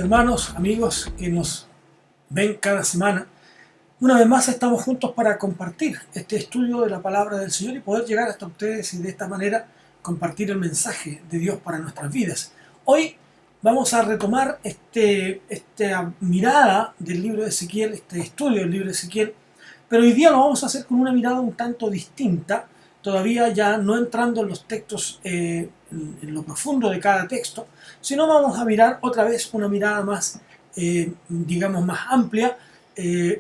hermanos, amigos que nos ven cada semana. Una vez más estamos juntos para compartir este estudio de la palabra del Señor y poder llegar hasta ustedes y de esta manera compartir el mensaje de Dios para nuestras vidas. Hoy vamos a retomar esta mirada del libro de Ezequiel, este estudio del libro de Ezequiel, pero hoy día lo vamos a hacer con una mirada un tanto distinta, todavía ya no entrando en los textos, en lo profundo de cada texto, sino vamos a mirar otra vez una mirada más, digamos, más amplia,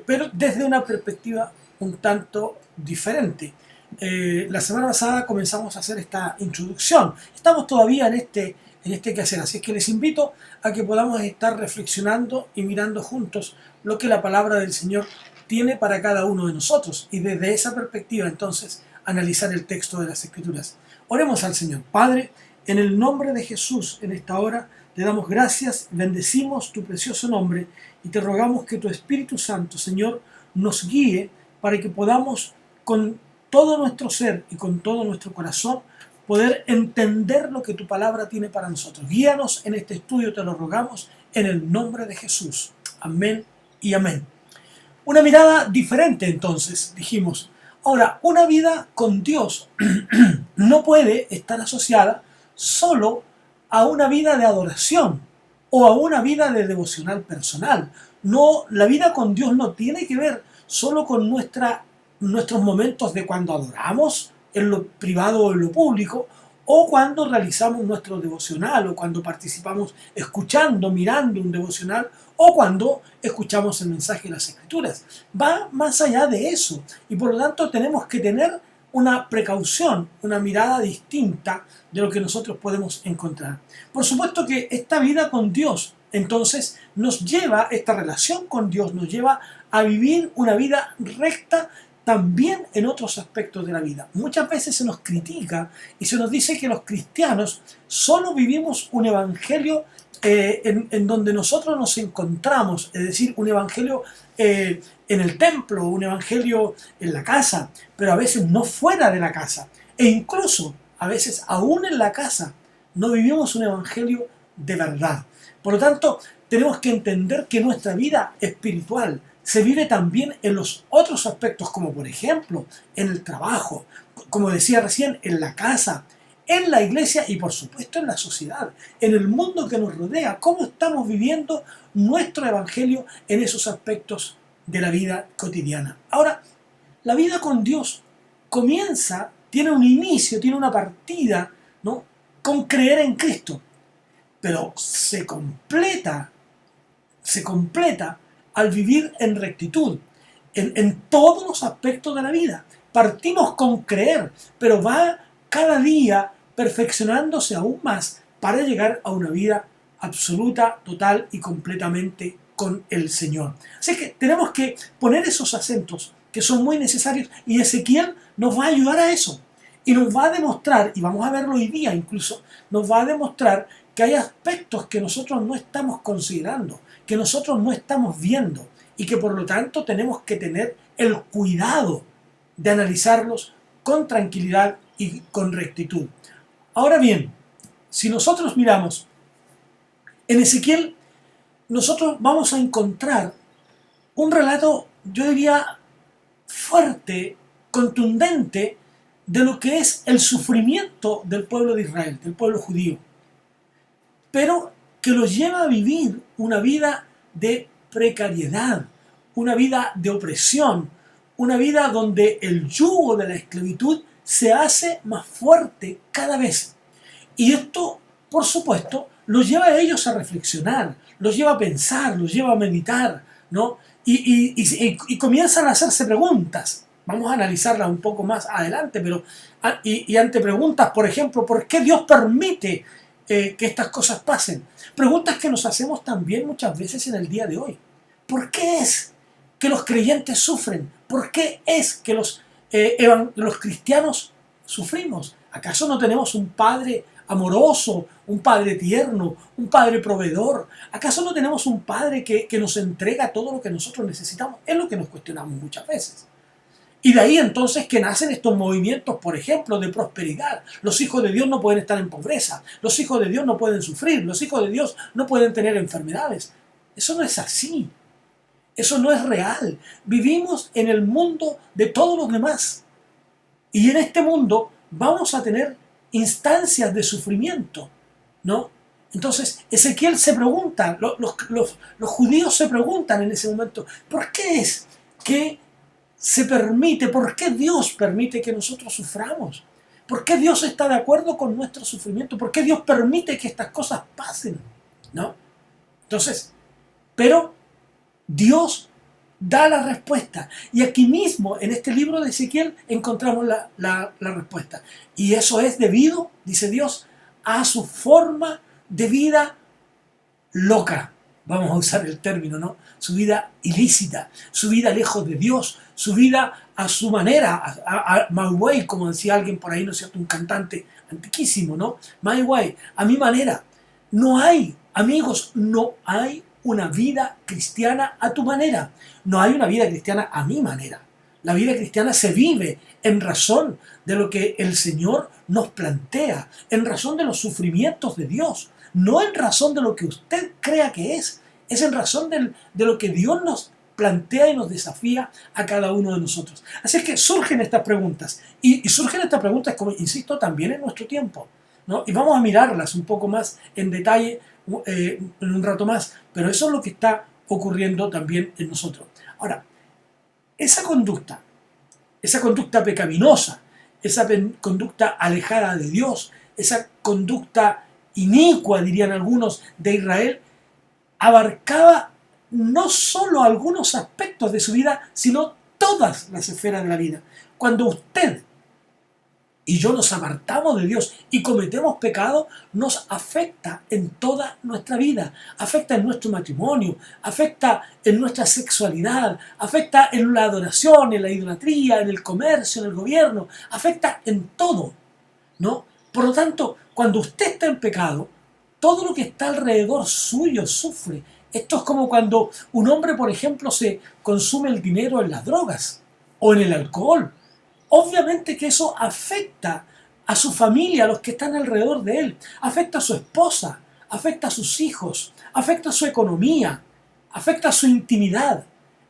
pero desde una perspectiva un tanto diferente. La semana pasada comenzamos a hacer esta introducción. Estamos todavía en este quehacer, así es que les invito a que podamos estar reflexionando y mirando juntos lo que la palabra del Señor tiene para cada uno de nosotros y desde esa perspectiva entonces analizar el texto de las Escrituras. Oremos al Señor. Padre, en el nombre de Jesús, en esta hora, te damos gracias, bendecimos tu precioso nombre y te rogamos que tu Espíritu Santo, Señor, nos guíe para que podamos con todo nuestro ser y con todo nuestro corazón poder entender lo que tu palabra tiene para nosotros. Guíanos en este estudio, te lo rogamos, en el nombre de Jesús. Amén y amén. Una mirada diferente entonces, dijimos. Ahora, una vida con Dios no puede estar asociada solo a una vida de adoración o a una vida de devocional personal. No, la vida con Dios no tiene que ver solo con nuestros momentos de cuando adoramos en lo privado o en lo público, o cuando realizamos nuestro devocional, o cuando participamos escuchando, mirando un devocional, o cuando escuchamos el mensaje de las Escrituras. Va más allá de eso, y por lo tanto tenemos que tener una precaución, una mirada distinta de lo que nosotros podemos encontrar. Por supuesto que esta vida con Dios, entonces, nos lleva, esta relación con Dios nos lleva a vivir una vida recta también en otros aspectos de la vida. Muchas veces se nos critica y se nos dice que los cristianos solo vivimos un evangelio en donde nosotros nos encontramos, es decir, un evangelio en el templo, un evangelio en la casa, pero a veces no fuera de la casa. E incluso, a veces, aún en la casa, no vivimos un evangelio de verdad. Por lo tanto, tenemos que entender que nuestra vida espiritual se vive también en los otros aspectos, como por ejemplo, en el trabajo, como decía recién, en la casa, en la iglesia y por supuesto en la sociedad, en el mundo que nos rodea, cómo estamos viviendo nuestro evangelio en esos aspectos de la vida cotidiana. Ahora, la vida con Dios comienza, tiene un inicio, tiene una partida, ¿no?, con creer en Cristo, pero se completa al vivir en rectitud, en todos los aspectos de la vida. Partimos con creer, pero va cada día perfeccionándose aún más para llegar a una vida absoluta, total y completamente con el Señor. Así que tenemos que poner esos acentos que son muy necesarios y Ezequiel nos va a ayudar a eso. Y nos va a demostrar, y vamos a verlo hoy día incluso, nos va a demostrar que hay aspectos que nosotros no estamos considerando, que nosotros no estamos viendo y que por lo tanto tenemos que tener el cuidado de analizarlos con tranquilidad y con rectitud. Ahora bien, si nosotros miramos en Ezequiel, nosotros vamos a encontrar un relato, yo diría, fuerte, contundente, de lo que es el sufrimiento del pueblo de Israel, del pueblo judío, pero que los lleva a vivir una vida de precariedad, una vida de opresión, una vida donde el yugo de la esclavitud se hace más fuerte cada vez. Y esto, por supuesto, los lleva a ellos a reflexionar, los lleva a pensar, los lleva a meditar, ¿no? Y comienzan a hacerse preguntas. Vamos a analizarlas un poco más adelante, pero ante preguntas, por ejemplo, ¿por qué Dios permite que estas cosas pasen? Preguntas que nos hacemos también muchas veces en el día de hoy. ¿Por qué es que los creyentes sufren? ¿Por qué es que los cristianos sufrimos? ¿Acaso no tenemos un Padre amoroso, un Padre tierno, un Padre proveedor? ¿Acaso no tenemos un Padre que nos entrega todo lo que nosotros necesitamos? Es lo que nos cuestionamos muchas veces. Y de ahí entonces que nacen estos movimientos, por ejemplo, de prosperidad. Los hijos de Dios no pueden estar en pobreza, los hijos de Dios no pueden sufrir, los hijos de Dios no pueden tener enfermedades. Eso no es así. Eso no es real. Vivimos en el mundo de todos los demás. Y en este mundo vamos a tener instancias de sufrimiento, ¿no? Entonces Ezequiel se pregunta, los judíos se preguntan en ese momento, ¿por qué es que se permite, por qué Dios permite que nosotros suframos? ¿Por qué Dios está de acuerdo con nuestro sufrimiento? ¿Por qué Dios permite que estas cosas pasen? ¿No? Entonces, pero Dios da la respuesta. Y aquí mismo, en este libro de Ezequiel, encontramos la respuesta. Y eso es debido, dice Dios, a su forma de vida loca. Vamos a usar el término, ¿no? Su vida ilícita, su vida lejos de Dios, su vida a su manera, a my way, como decía alguien por ahí, ¿no es cierto? Un cantante antiquísimo, ¿no? My way, a mi manera. No hay, amigos, no hay una vida cristiana a tu manera. No hay una vida cristiana a mi manera. La vida cristiana se vive en razón de lo que el Señor nos plantea, en razón de los sufrimientos de Dios, no en razón de lo que usted crea que es en razón de lo que Dios nos plantea y nos desafía a cada uno de nosotros. Así es que surgen estas preguntas, y surgen estas preguntas, como insisto, también en nuestro tiempo, ¿no? Y vamos a mirarlas un poco más en detalle en un rato más, pero eso es lo que está ocurriendo también en nosotros. Ahora, esa conducta pecaminosa, esa conducta alejada de Dios, esa conducta inicua, dirían algunos, de Israel, abarcaba no solo algunos aspectos de su vida, sino todas las esferas de la vida. Cuando usted y yo nos apartamos de Dios y cometemos pecado, nos afecta en toda nuestra vida, afecta en nuestro matrimonio, afecta en nuestra sexualidad, afecta en la adoración, en la idolatría, en el comercio, en el gobierno, afecta en todo, ¿no? Por lo tanto, cuando usted está en pecado, todo lo que está alrededor suyo sufre. Esto es como cuando un hombre, por ejemplo, se consume el dinero en las drogas o en el alcohol. Obviamente que eso afecta a su familia, a los que están alrededor de él, afecta a su esposa, afecta a sus hijos, afecta a su economía, afecta a su intimidad.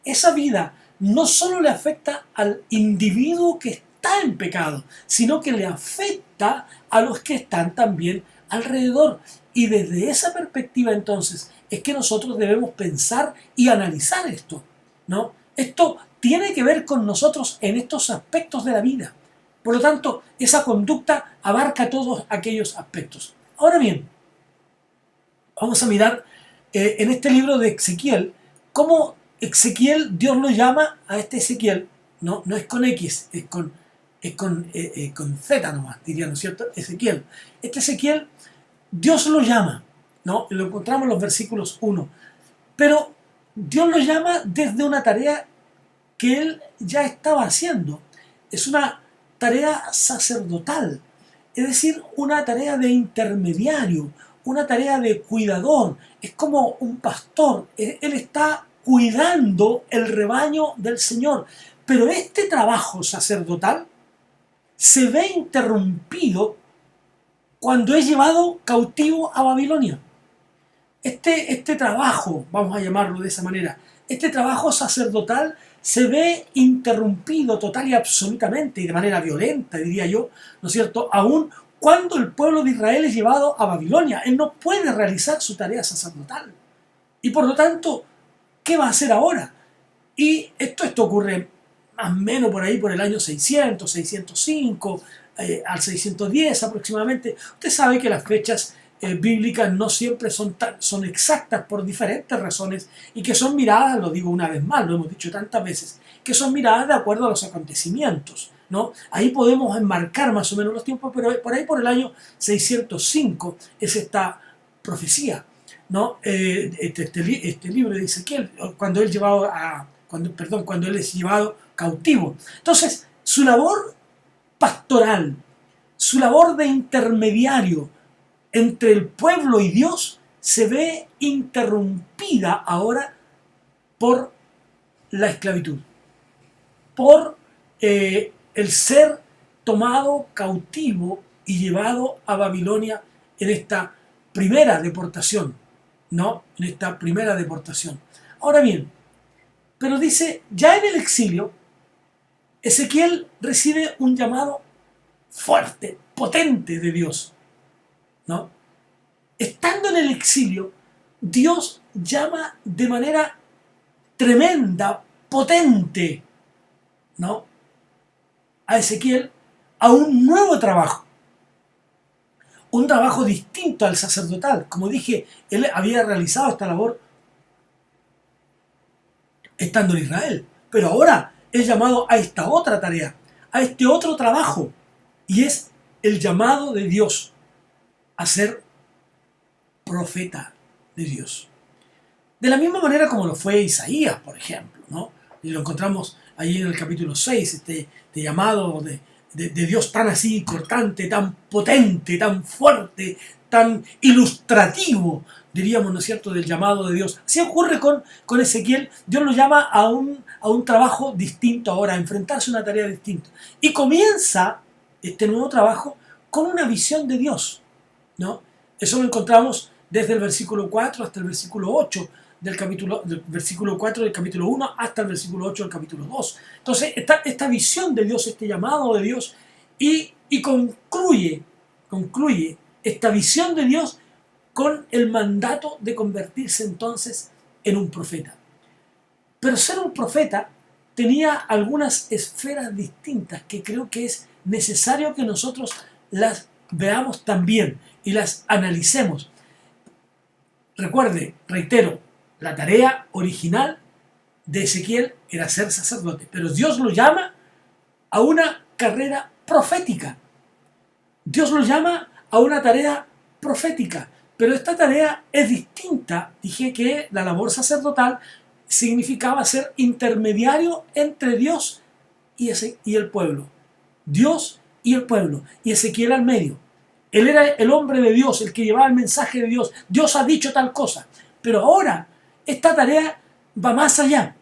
Esa vida no solo le afecta al individuo que está en pecado, sino que le afecta a los que están también alrededor. Y desde esa perspectiva entonces es que nosotros debemos pensar y analizar esto, ¿no? Esto tiene que ver con nosotros en estos aspectos de la vida. Por lo tanto, esa conducta abarca todos aquellos aspectos. Ahora bien, vamos a mirar en este libro de Ezequiel cómo Ezequiel, Dios lo llama a este Ezequiel, no es con X, con Z nomás, diría, ¿no es cierto? Ezequiel. Este Ezequiel, Dios lo llama, ¿no? Lo encontramos en los versículos 1. Pero Dios lo llama desde una tarea que él ya estaba haciendo. Es una tarea sacerdotal, es decir, una tarea de intermediario, una tarea de cuidador. Es como un pastor, él está cuidando el rebaño del Señor. Pero este trabajo sacerdotal se ve interrumpido cuando es llevado cautivo a Babilonia. Este trabajo, vamos a llamarlo de esa manera, este trabajo sacerdotal se ve interrumpido total y absolutamente, y de manera violenta, diría yo, ¿no es cierto?, aún cuando el pueblo de Israel es llevado a Babilonia. Él no puede realizar su tarea sacerdotal. Y por lo tanto, ¿qué va a hacer ahora? Y esto ocurre más o menos por ahí, por el año 600, 605, al 610 aproximadamente. Usted sabe que las fechas bíblicas no siempre son exactas por diferentes razones, y que son miradas, lo digo una vez más, lo hemos dicho tantas veces, que son miradas de acuerdo a los acontecimientos, ¿no? Ahí podemos enmarcar más o menos los tiempos, pero por ahí por el año 605 es esta profecía, ¿no? Este libro de Ezequiel, cuando él cuando él es llevado cautivo. Entonces, su labor pastoral, su labor de intermediario entre el pueblo y Dios se ve interrumpida ahora por la esclavitud, por el ser tomado cautivo y llevado a Babilonia en esta primera deportación, ¿no? En esta primera deportación. Ahora bien, pero dice, ya en el exilio, Ezequiel recibe un llamado fuerte, potente de Dios, ¿no? Estando en el exilio, Dios llama de manera tremenda, potente, ¿no? A Ezequiel a un nuevo trabajo, un trabajo distinto al sacerdotal. Como dije, él había realizado esta labor estando en Israel, pero ahora es llamado a esta otra tarea, a este otro trabajo, y es el llamado de Dios a ser profeta de Dios. De la misma manera como lo fue Isaías, por ejemplo, ¿no? Y lo encontramos ahí en el capítulo 6, este llamado de Dios tan así, cortante, tan potente, tan fuerte, tan ilustrativo, diríamos, ¿no es cierto?, del llamado de Dios. Así ocurre con Ezequiel. Dios lo llama a un trabajo distinto ahora, a enfrentarse a una tarea distinta. Y comienza este nuevo trabajo con una visión de Dios, ¿no? Eso lo encontramos desde el versículo 4 hasta el versículo 8 del versículo 4 del capítulo 1 hasta el versículo 8 del capítulo 2. Entonces, esta visión de Dios, este llamado de Dios, y concluye esta visión de Dios con el mandato de convertirse entonces en un profeta. Pero ser un profeta tenía algunas esferas distintas que creo que es necesario que nosotros las veamos también y las analicemos. Recuerde, reitero, la tarea original de Ezequiel era ser sacerdote, pero Dios lo llama a una carrera profética. Dios lo llama a una tarea profética, pero esta tarea es distinta. Dije que la labor sacerdotal significaba ser intermediario entre Dios y el pueblo. Dios y el pueblo, y Ezequiel al medio. Él era el hombre de Dios, el que llevaba el mensaje de Dios. Dios ha dicho tal cosa. Pero ahora esta tarea va más allá.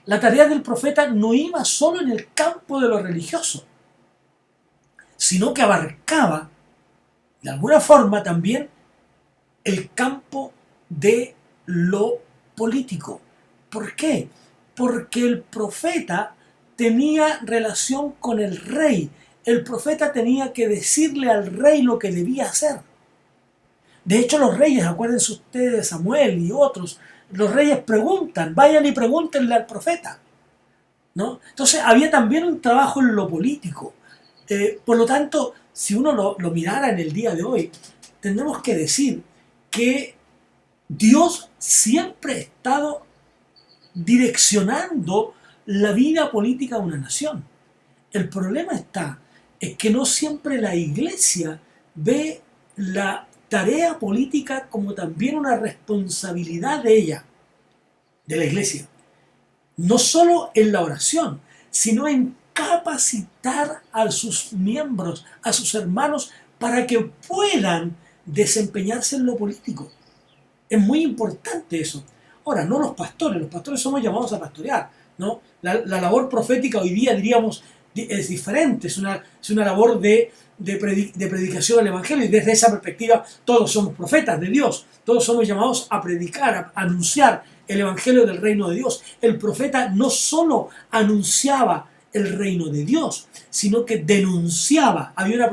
La tarea del profeta no iba solo en el campo de lo religioso, sino que abarcaba, de alguna forma también, el campo de lo político. ¿Por qué? Porque el profeta tenía relación con el rey. El profeta tenía que decirle al rey lo que debía hacer. De hecho, los reyes, acuérdense ustedes de Samuel y otros, los reyes preguntan, vayan y pregúntenle al profeta, ¿no? Entonces había también un trabajo en lo político. Por lo tanto, si uno lo mirara en el día de hoy, tendremos que decir que Dios siempre ha estado direccionando la vida política de una nación. El problema es que no siempre la iglesia ve la tarea política como también una responsabilidad de ella, de la iglesia. No solo en la oración, sino en capacitar a sus miembros, a sus hermanos, para que puedan desempeñarse en lo político. Es muy importante eso. Ahora, no los pastores somos llamados a pastorear, ¿no? La labor profética hoy día, diríamos, es diferente, es una labor de predicación del Evangelio, y desde esa perspectiva todos somos profetas de Dios, todos somos llamados a predicar, a anunciar el Evangelio del reino de Dios. El profeta no solo anunciaba el reino de Dios, sino que denunciaba, había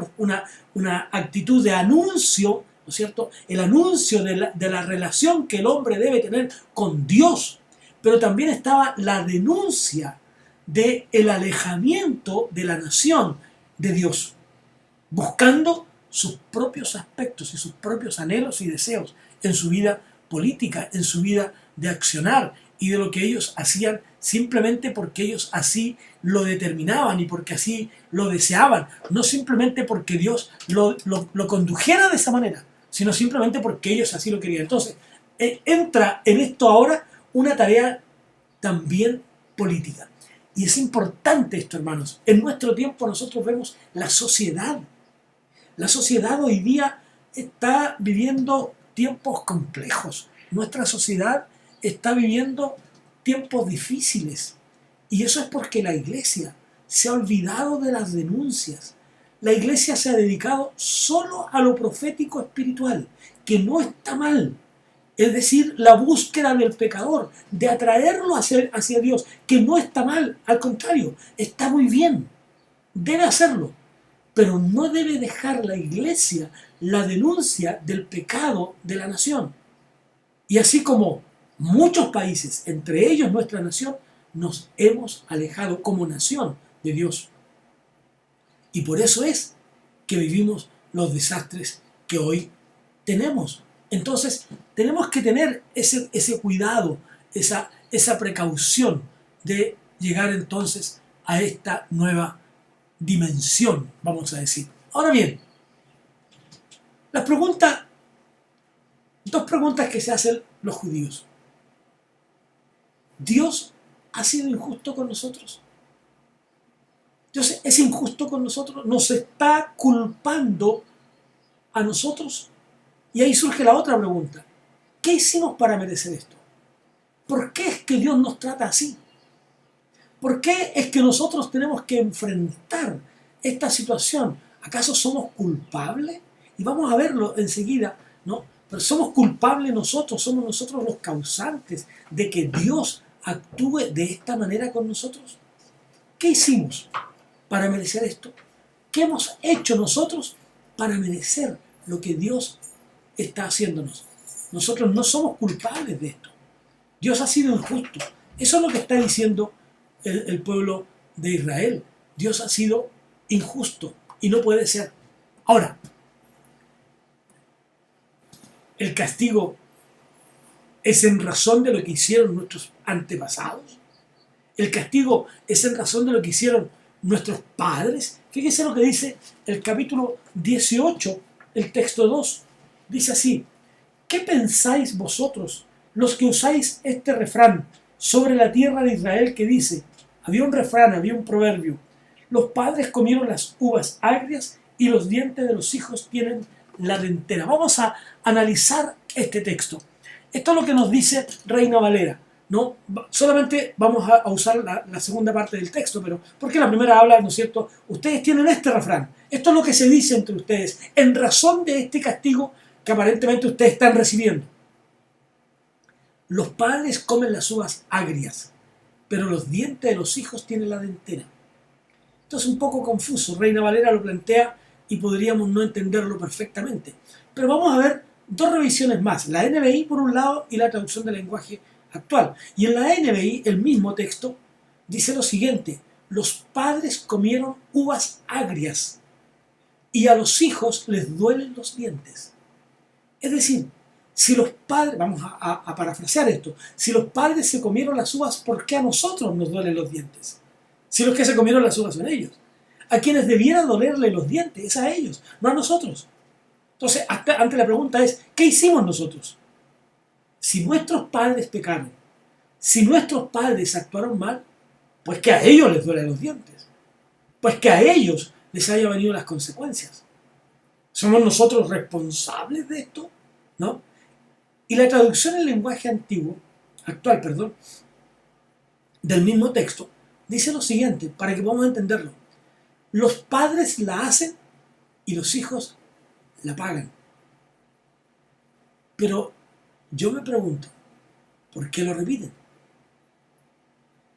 una actitud de anuncio, ¿no es cierto? El anuncio de la relación que el hombre debe tener con Dios, pero también estaba la denuncia del alejamiento de la nación de Dios, buscando sus propios aspectos y sus propios anhelos y deseos en su vida política, en su vida de accionar y de lo que ellos hacían simplemente porque ellos así lo determinaban y porque así lo deseaban, no simplemente porque Dios lo condujera de esa manera, sino simplemente porque ellos así lo querían. Entonces, entra en esto ahora una tarea también política. Y es importante esto, hermanos. En nuestro tiempo nosotros vemos la sociedad. La sociedad hoy día está viviendo tiempos complejos. Nuestra sociedad está viviendo tiempos difíciles. Y eso es porque la iglesia se ha olvidado de las denuncias. La iglesia se ha dedicado solo a lo profético espiritual, que no está mal. Es decir, la búsqueda del pecador, de atraerlo hacia Dios, que no está mal, al contrario, está muy bien, debe hacerlo, pero no debe dejar la iglesia la denuncia del pecado de la nación. Y así como muchos países, entre ellos nuestra nación, nos hemos alejado como nación de Dios. Y por eso es que vivimos los desastres que hoy tenemos. Entonces, tenemos que tener ese cuidado, esa precaución de llegar entonces a esta nueva dimensión, vamos a decir. Ahora bien, las preguntas, dos preguntas que se hacen los judíos. ¿Dios ha sido injusto con nosotros? ¿Dios es injusto con nosotros? ¿Nos está culpando a nosotros? Y ahí surge la otra pregunta. ¿Qué hicimos para merecer esto? ¿Por qué es que Dios nos trata así? ¿Por qué es que nosotros tenemos que enfrentar esta situación? ¿Acaso somos culpables? Y vamos a verlo enseguida, ¿no? Pero somos culpables nosotros, somos nosotros los causantes de que Dios actúe de esta manera con nosotros. ¿Qué hicimos para merecer esto? ¿Qué hemos hecho nosotros para merecer lo que Dios está haciéndonos? Nosotros no somos culpables de esto. Dios ha sido injusto. Eso es lo que está diciendo el pueblo de Israel. Dios ha sido injusto y no puede ser. Ahora, el castigo es en razón de lo que hicieron nuestros antepasados. El castigo es en razón de lo que hicieron nuestros padres. Fíjense lo que dice el capítulo 18, el texto 2. Dice así: ¿qué pensáis vosotros, los que usáis este refrán sobre la tierra de Israel, que dice? Había un refrán, había un proverbio. Los padres comieron las uvas agrias y los dientes de los hijos tienen la dentera. Vamos a analizar este texto. Esto es lo que nos dice Reina Valera, ¿no? Solamente vamos a usar la segunda parte del texto, pero porque la primera habla, ¿no es cierto? Ustedes tienen este refrán. Esto es lo que se dice entre ustedes en razón de este castigo que aparentemente ustedes están recibiendo. Los padres comen las uvas agrias, pero los dientes de los hijos tienen la dentera. Esto es un poco confuso. Reina Valera lo plantea y podríamos no entenderlo perfectamente. Pero vamos a ver dos revisiones más. La NBI por un lado y la traducción del lenguaje actual. Y en la NBI el mismo texto dice lo siguiente: los padres comieron uvas agrias y a los hijos les duelen los dientes. Es decir, si los padres, vamos a parafrasear esto, si los padres se comieron las uvas, ¿por qué a nosotros nos duelen los dientes? Si los que se comieron las uvas son ellos. A quienes debiera dolerle los dientes es a ellos, no a nosotros. Entonces, ante la pregunta es, ¿qué hicimos nosotros? Si nuestros padres pecaron, si nuestros padres actuaron mal, pues que a ellos les duelen los dientes. Pues que a ellos les haya venido las consecuencias. ¿Somos nosotros responsables de esto? ¿No? Y la traducción en lenguaje actual, del mismo texto, dice lo siguiente, para que podamos entenderlo. Los padres la hacen y los hijos la pagan. Pero yo me pregunto, ¿por qué lo repiten?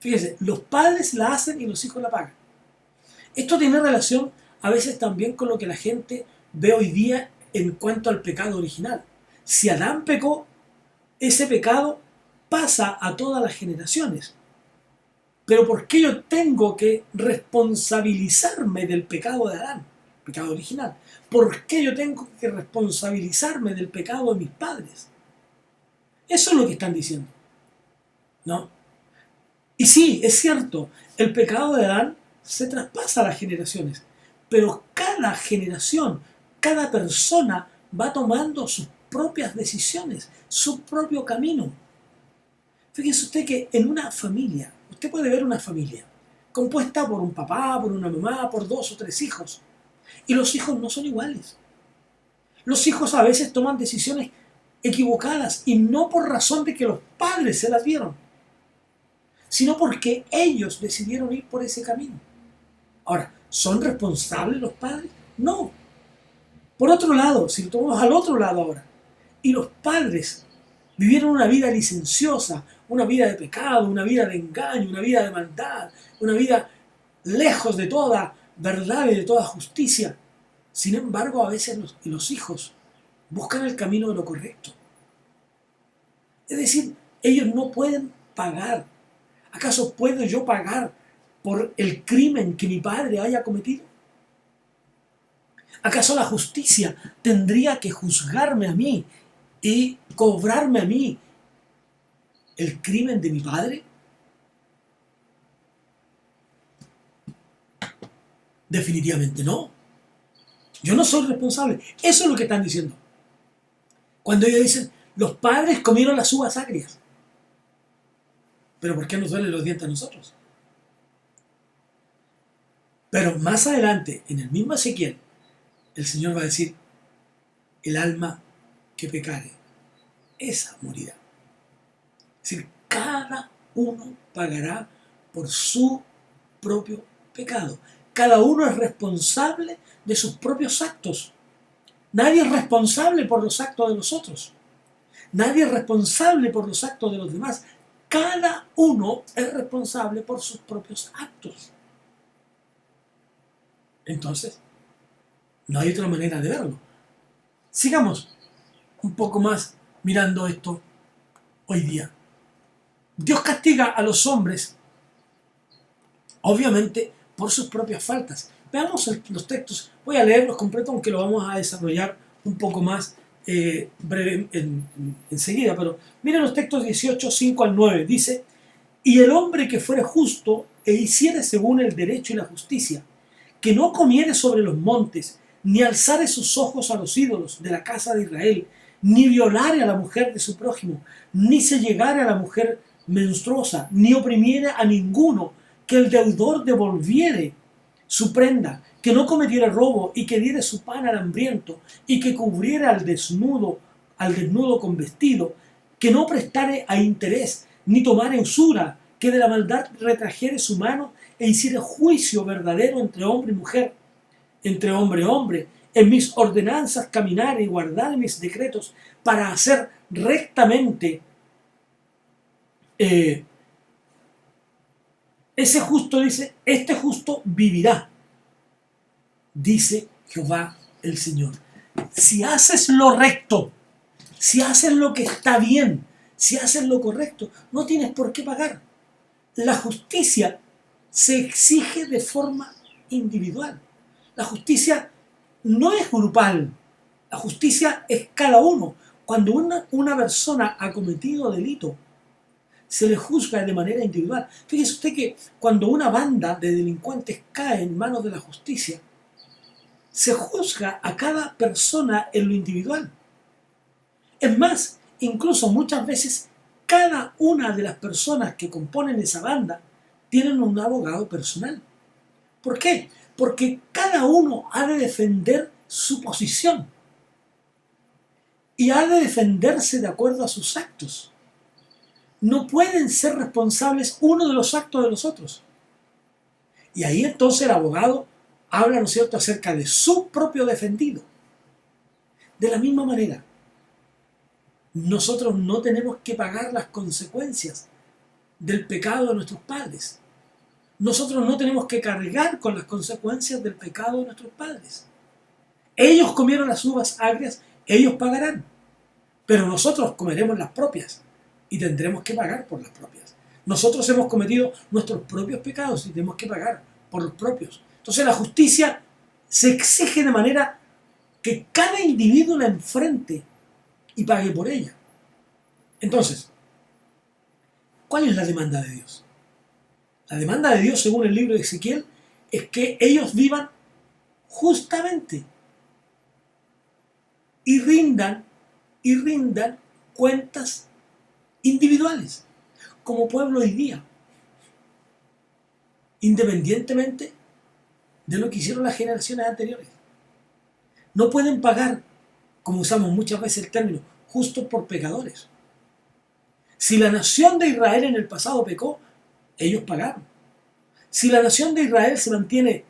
Fíjense, los padres la hacen y los hijos la pagan. Esto tiene relación a veces también con lo que la gente ve hoy día en cuanto al pecado original. Si Adán pecó, ese pecado pasa a todas las generaciones. Pero ¿por qué yo tengo que responsabilizarme del pecado de Adán, pecado original? ¿Por qué yo tengo que responsabilizarme del pecado de mis padres? Eso es lo que están diciendo, ¿no? Y sí, es cierto, el pecado de Adán se traspasa a las generaciones, pero cada generación, cada persona va tomando sus propias decisiones, su propio camino. Fíjese usted que en una familia, usted puede ver una familia compuesta por un papá, por una mamá, por 2 o 3 hijos, y los hijos no son iguales. Los hijos a veces toman decisiones equivocadas y no por razón de que los padres se las dieron, sino porque ellos decidieron ir por ese camino. Ahora, ¿son responsables los padres? No. Por otro lado, si lo tomamos al otro lado ahora, y los padres Vivieron una vida licenciosa, una vida de pecado, una vida de engaño, una vida de maldad, una vida lejos de toda verdad y de toda justicia. Sin embargo, a veces los hijos buscan el camino de lo correcto. Es decir, ellos no pueden pagar. ¿Acaso puedo yo pagar por el crimen que mi padre haya cometido? ¿Acaso la justicia tendría que juzgarme a mí y cobrarme a mí el crimen de mi padre? Definitivamente no. Yo no soy responsable. Eso es lo que están diciendo. Cuando ellos dicen, los padres comieron las uvas agrias. Pero ¿por qué nos duelen los dientes a nosotros? Pero más adelante, en el mismo Ezequiel, el Señor va a decir, el alma que pecare, esa morirá. Es decir, cada uno pagará por su propio pecado. Cada uno es responsable de sus propios actos. Nadie es responsable por los actos de los otros. Nadie es responsable por los actos de los demás. Cada uno es responsable por sus propios actos. Entonces, no hay otra manera de verlo. Sigamos un poco más mirando esto hoy día. Dios castiga a los hombres, obviamente, por sus propias faltas. Veamos los textos. Voy a leerlos completos, aunque lo vamos a desarrollar un poco más breve enseguida. Pero miren los textos 18, 5 al 9. Dice, y el hombre que fuere justo e hiciere según el derecho y la justicia, que no comiere sobre los montes, ni alzare sus ojos a los ídolos de la casa de Israel, ni violare a la mujer de su prójimo, ni se llegare a la mujer menstruosa, ni oprimiere a ninguno, que el deudor devolviere su prenda, que no cometiera robo y que diere su pan al hambriento y que cubriera al desnudo con vestido, que no prestare a interés ni tomare usura, que de la maldad retrajere su mano e hiciere juicio verdadero entre hombre y mujer, entre hombre y hombre, en mis ordenanzas caminar y guardar mis decretos para hacer rectamente. Ese justo dice, este justo vivirá, dice Jehová el Señor. Si haces lo recto, si haces lo que está bien, si haces lo correcto, no tienes por qué pagar. La justicia se exige de forma individual. La justicia no es grupal. La justicia es cada uno. Cuando una persona ha cometido delito, se le juzga de manera individual. Fíjese usted que cuando una banda de delincuentes cae en manos de la justicia, se juzga a cada persona en lo individual. Es más, incluso muchas veces cada una de las personas que componen esa banda tienen un abogado personal. ¿Por qué? Porque cada uno ha de defender su posición y ha de defenderse de acuerdo a sus actos. No pueden ser responsables uno de los actos de los otros. Y ahí entonces el abogado habla, ¿no es cierto?, acerca de su propio defendido. De la misma manera, nosotros no tenemos que pagar las consecuencias del pecado de nuestros padres. Nosotros no tenemos que cargar con las consecuencias del pecado de nuestros padres. Ellos comieron las uvas agrias, ellos pagarán. Pero nosotros comeremos las propias y tendremos que pagar por las propias. Nosotros hemos cometido nuestros propios pecados y tenemos que pagar por los propios. Entonces la justicia se exige de manera que cada individuo la enfrente y pague por ella. Entonces, ¿cuál es la demanda de Dios? La demanda de Dios, según el libro de Ezequiel, es que ellos vivan justamente y rindan cuentas individuales, como pueblo hoy día, independientemente de lo que hicieron las generaciones anteriores. No pueden pagar, como usamos muchas veces el término, justo por pecadores. Si la nación de Israel en el pasado pecó, ellos pagaron. Si la nación de Israel se mantiene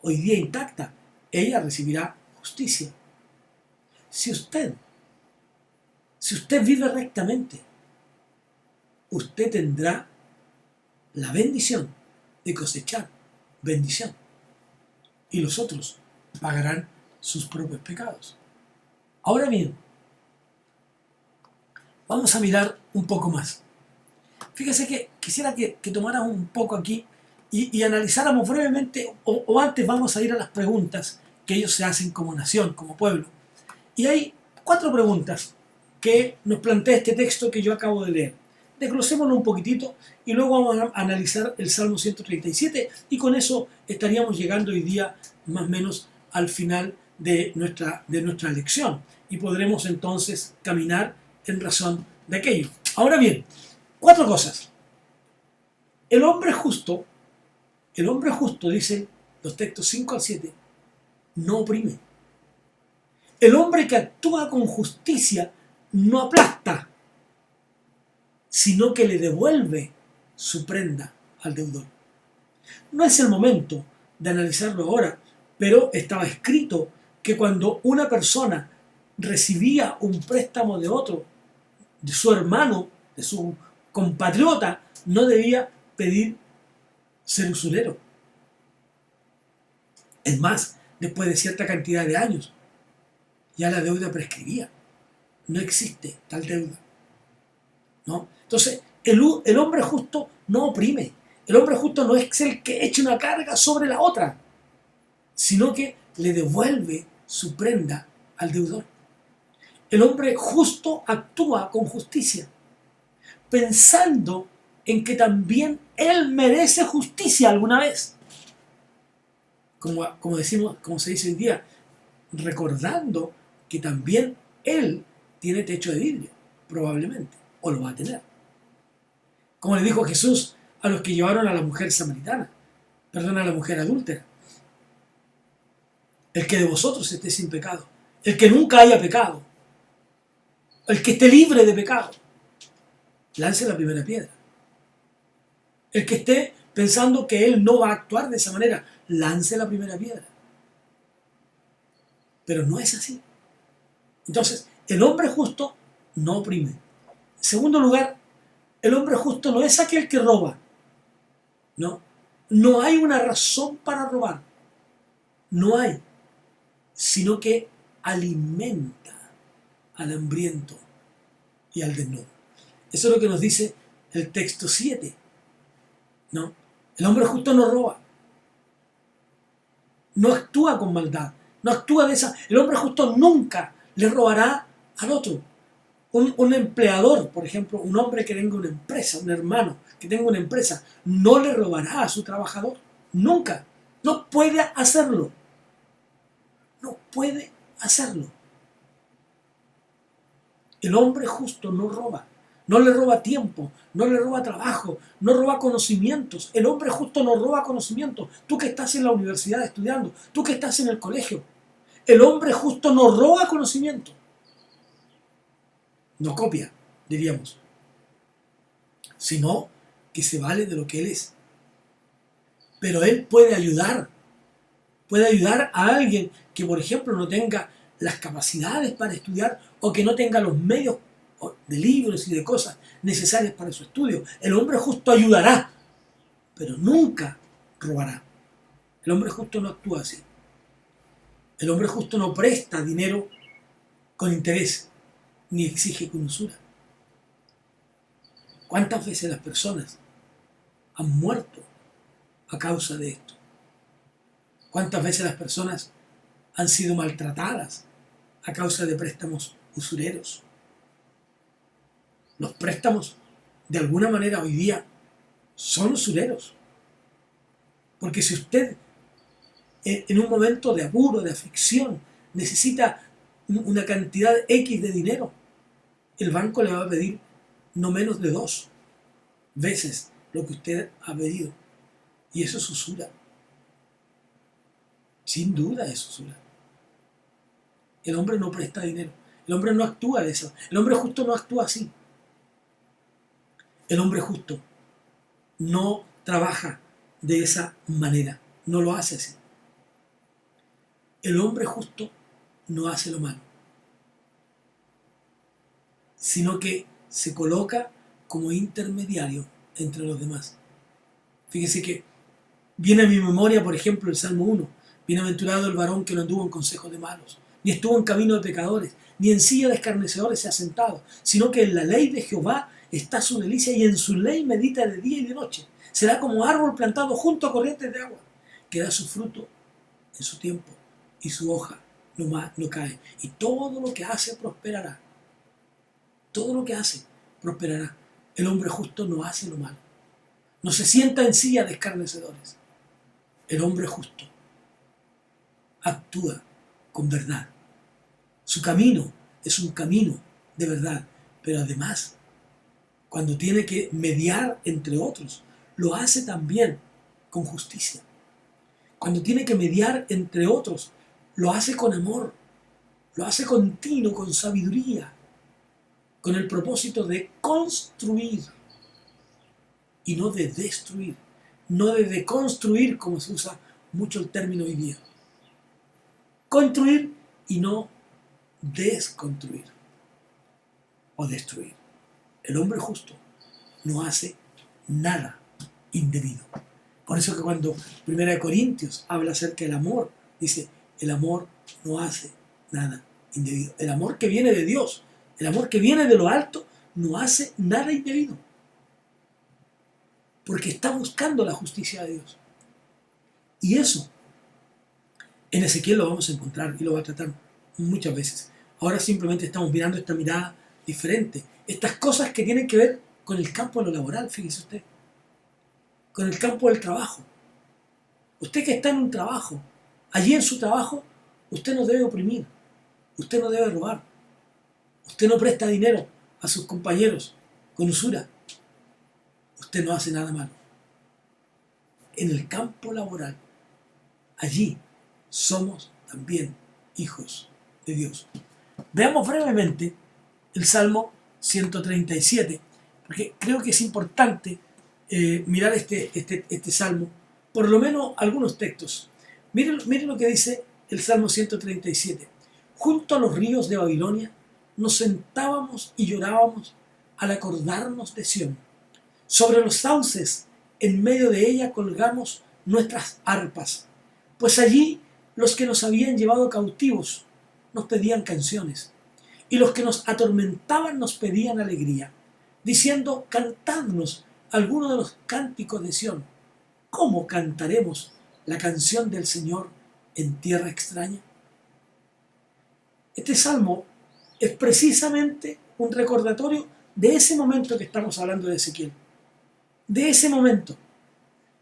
hoy día intacta, ella recibirá justicia. Si usted Si usted vive rectamente, usted tendrá la bendición de cosechar bendición. Y los otros pagarán sus propios pecados. Ahora bien, vamos a mirar un poco más. Fíjese que quisiera que tomáramos un poco aquí y analizáramos brevemente, o antes vamos a ir a las preguntas que ellos se hacen como nación, como pueblo. Y hay 4 preguntas que nos plantea este texto que yo acabo de leer. Desglosémoslo un poquitito y luego vamos a analizar el Salmo 137 y con eso estaríamos llegando hoy día más o menos al final de nuestra lección y podremos entonces caminar en razón de aquello. Ahora bien, 4 cosas. El hombre justo, dicen los textos 5 al 7, no oprime. El hombre que actúa con justicia no aplasta, sino que le devuelve su prenda al deudor. No es el momento de analizarlo ahora, pero estaba escrito que cuando una persona recibía un préstamo de otro, de su hermano, de su compatriota, no debía pedir ser usurero. Es más, después de cierta cantidad de años, ya la deuda prescribía. No existe tal deuda, ¿no? Entonces, el hombre justo no oprime. El hombre justo no es el que echa una carga sobre la otra, sino que le devuelve su prenda al deudor. El hombre justo actúa con justicia, pensando en que también él merece justicia alguna vez. Como decimos, como se dice hoy día, recordando que también él tiene techo de vidrio, probablemente, o lo va a tener. Como le dijo Jesús a los que llevaron a la mujer samaritana, a la mujer adúltera. El que de vosotros esté sin pecado, el que nunca haya pecado, el que esté libre de pecado, lance la primera piedra. El que esté pensando que él no va a actuar de esa manera, lance la primera piedra. Pero no es así. Entonces, el hombre justo no oprime. En segundo lugar, el hombre justo no es aquel que roba. No. No hay una razón para robar. No hay. Sino que alimenta al hambriento y al desnudo. Eso es lo que nos dice el texto 7. ¿No? El hombre justo no roba. No actúa con maldad. No actúa de esa. El hombre justo nunca le robará al otro. Un empleador, por ejemplo, un hombre que tenga una empresa, un hermano que tenga una empresa, no le robará a su trabajador. Nunca. No puede hacerlo. No puede hacerlo. El hombre justo no roba. No le roba tiempo, no le roba trabajo, no roba conocimientos. El hombre justo no roba conocimientos. Tú que estás en la universidad estudiando, tú que estás en el colegio, el hombre justo no roba conocimiento. No copia, diríamos, sino que se vale de lo que él es. Pero él puede ayudar a alguien que, por ejemplo, no tenga las capacidades para estudiar o que no tenga los medios de libros y de cosas necesarias para su estudio. El hombre justo ayudará, pero nunca robará. El hombre justo no actúa así. El hombre justo no presta dinero con interés, ni exige con usura. ¿Cuántas veces las personas han muerto a causa de esto? ¿Cuántas veces las personas han sido maltratadas a causa de préstamos usureros? Los préstamos, de alguna manera, hoy día son usureros. Porque si usted, en un momento de apuro, de aflicción, necesita una cantidad X de dinero, el banco le va a pedir no menos de 2 veces lo que usted ha pedido. Y eso es usura. Sin duda es usura. El hombre no presta dinero. El hombre no actúa de eso. El hombre justo no actúa así. El hombre justo no trabaja de esa manera. No lo hace así. El hombre justo no hace lo malo. sino que se coloca como intermediario entre los demás. Fíjense que viene a mi memoria, por ejemplo, el Salmo 1. Bienaventurado el varón que no anduvo en consejos de malos, ni estuvo en camino de pecadores, ni en silla de escarnecedores se ha sentado, sino que en la ley de Jehová está su delicia y en su ley medita de día y de noche. Será como árbol plantado junto a corrientes de agua, que da su fruto en su tiempo y su hoja no cae. Y todo lo que hace prosperará. Todo lo que hace prosperará. El hombre justo no hace lo malo. No se sienta en silla de escarnecedores. El hombre justo actúa con verdad. Su camino es un camino de verdad, pero además, cuando tiene que mediar entre otros, lo hace también con justicia. Cuando tiene que mediar entre otros, lo hace con amor, lo hace con tino, con sabiduría, con el propósito de construir y no de destruir, no de deconstruir como se usa mucho el término hoy día. Construir y no desconstruir o destruir. El hombre justo no hace nada indebido. Por eso que cuando 1 Corintios habla acerca del amor, dice, el amor no hace nada indebido. El amor que viene de Dios, el amor que viene de lo alto, no hace nada indebido. Porque está buscando la justicia de Dios. Y eso, en Ezequiel lo vamos a encontrar y lo va a tratar muchas veces. Ahora simplemente estamos mirando esta mirada diferente. Estas cosas que tienen que ver con el campo de lo laboral, fíjese usted. Con el campo del trabajo. Usted que está en un trabajo, allí en su trabajo, usted no debe oprimir, usted no debe robar, usted no presta dinero a sus compañeros con usura, usted no hace nada malo. En el campo laboral, allí somos también hijos de Dios. Veamos brevemente el Salmo 137, porque creo que es importante mirar este Salmo, por lo menos algunos textos. Miren lo que dice el Salmo 137. Junto a los ríos de Babilonia nos sentábamos y llorábamos al acordarnos de Sión. Sobre los sauces, en medio de ella colgamos nuestras arpas, pues allí los que nos habían llevado cautivos nos pedían canciones, y los que nos atormentaban nos pedían alegría, diciendo, cantadnos alguno de los cánticos de Sión. ¿Cómo cantaremos la canción del Señor en tierra extraña? Este salmo es precisamente un recordatorio de ese momento que estamos hablando de Ezequiel. De ese momento.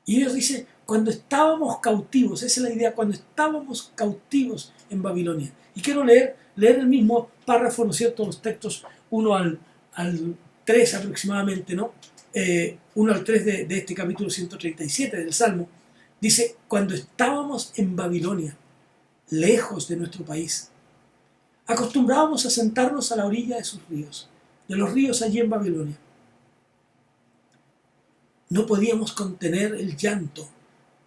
Y ellos dicen, cuando estábamos cautivos, esa es la idea, cuando estábamos cautivos en Babilonia. Y quiero leer el mismo párrafo, ¿no es cierto?, los textos 1 al 3 aproximadamente, ¿no? 1 al 3 de este capítulo 137 del Salmo. Dice, cuando estábamos en Babilonia, lejos de nuestro país, acostumbrábamos a sentarnos a la orilla de sus ríos, de los ríos allí en Babilonia. No podíamos contener el llanto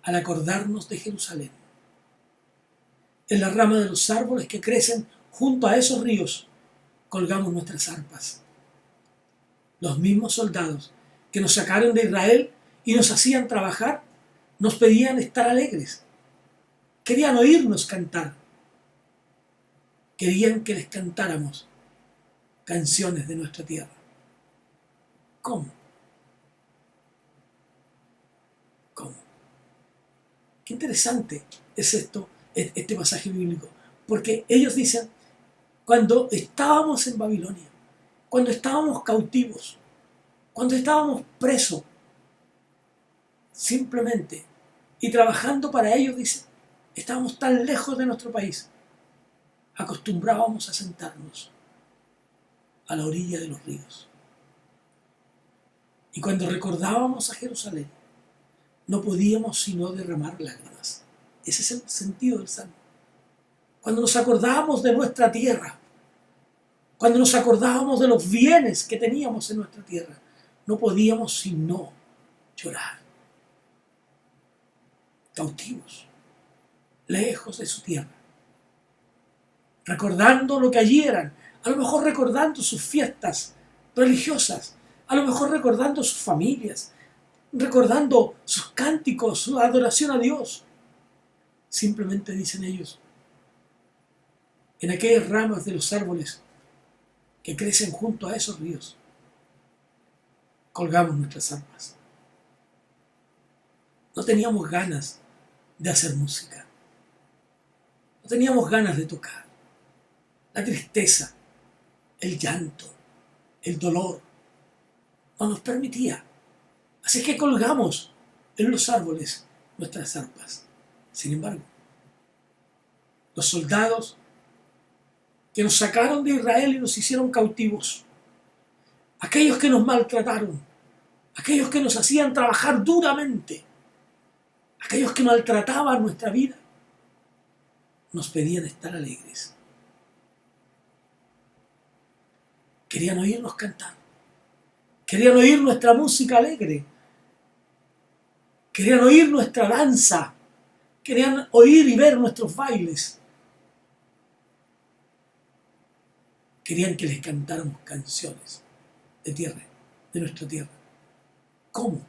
al acordarnos de Jerusalén. En la rama de los árboles que crecen junto a esos ríos, colgamos nuestras arpas. Los mismos soldados que nos sacaron de Israel y nos hacían trabajar, nos pedían estar alegres. Querían oírnos cantar. Querían que les cantáramos canciones de nuestra tierra. ¿Cómo? ¿Cómo? Qué interesante es este pasaje bíblico, porque ellos dicen, cuando estábamos en Babilonia, cuando estábamos cautivos, cuando estábamos presos, simplemente, y trabajando para ellos, dicen, estábamos tan lejos de nuestro país, acostumbrábamos a sentarnos a la orilla de los ríos. Y cuando recordábamos a Jerusalén, no podíamos sino derramar lágrimas. Ese es el sentido del Salmo. Cuando nos acordábamos de nuestra tierra, cuando nos acordábamos de los bienes que teníamos en nuestra tierra, no podíamos sino llorar. Cautivos, lejos de su tierra, recordando lo que allí eran, a lo mejor recordando sus fiestas religiosas, a lo mejor recordando sus familias, recordando sus cánticos, su adoración a Dios. Simplemente dicen ellos, en aquellas ramas de los árboles que crecen junto a esos ríos, colgamos nuestras arpas. No teníamos ganas de hacer música. No teníamos ganas de tocar. La tristeza, el llanto, el dolor no nos permitía. Así que colgamos en los árboles nuestras arpas. Sin embargo, los soldados que nos sacaron de Israel y nos hicieron cautivos, aquellos que nos maltrataron, aquellos que nos hacían trabajar duramente, aquellos que maltrataban nuestra vida, nos pedían estar alegres. Querían oírnos cantar, querían oír nuestra música alegre, querían oír nuestra danza, querían oír y ver nuestros bailes. Querían que les cantáramos canciones de tierra, de nuestra tierra. ¿Cómo?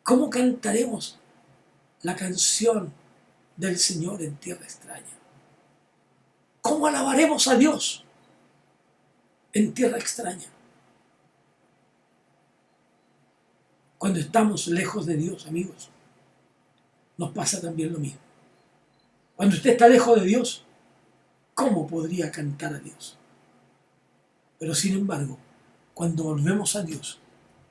¿Cómo cantaremos la canción del Señor en tierra extraña? ¿Cómo alabaremos a Dios en tierra extraña? Cuando estamos lejos de Dios, amigos, nos pasa también lo mismo. Cuando usted está lejos de Dios, ¿cómo podría cantar a Dios? Pero sin embargo, cuando volvemos a Dios,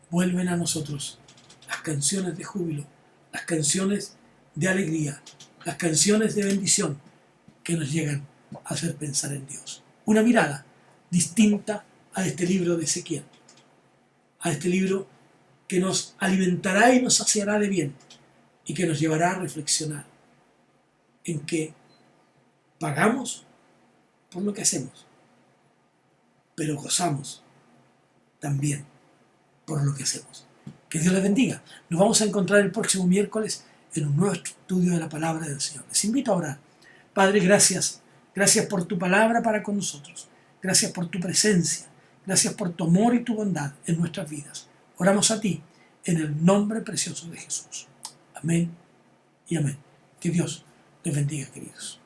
vuelven a nosotros las canciones de júbilo, las canciones de alegría, las canciones de bendición que nos llegan a hacer pensar en Dios. Una mirada distinta a este libro de Ezequiel, a este libro que nos alimentará y nos saciará de bien y que nos llevará a reflexionar en que pagamos por lo que hacemos, pero gozamos también por lo que hacemos. Que Dios les bendiga. Nos vamos a encontrar el próximo miércoles en un nuevo estudio de la palabra del Señor. Les invito a orar. Padre, gracias. Gracias por tu palabra para con nosotros. Gracias por tu presencia. Gracias por tu amor y tu bondad en nuestras vidas. Oramos a ti en el nombre precioso de Jesús. Amén y amén. Que Dios les bendiga, queridos.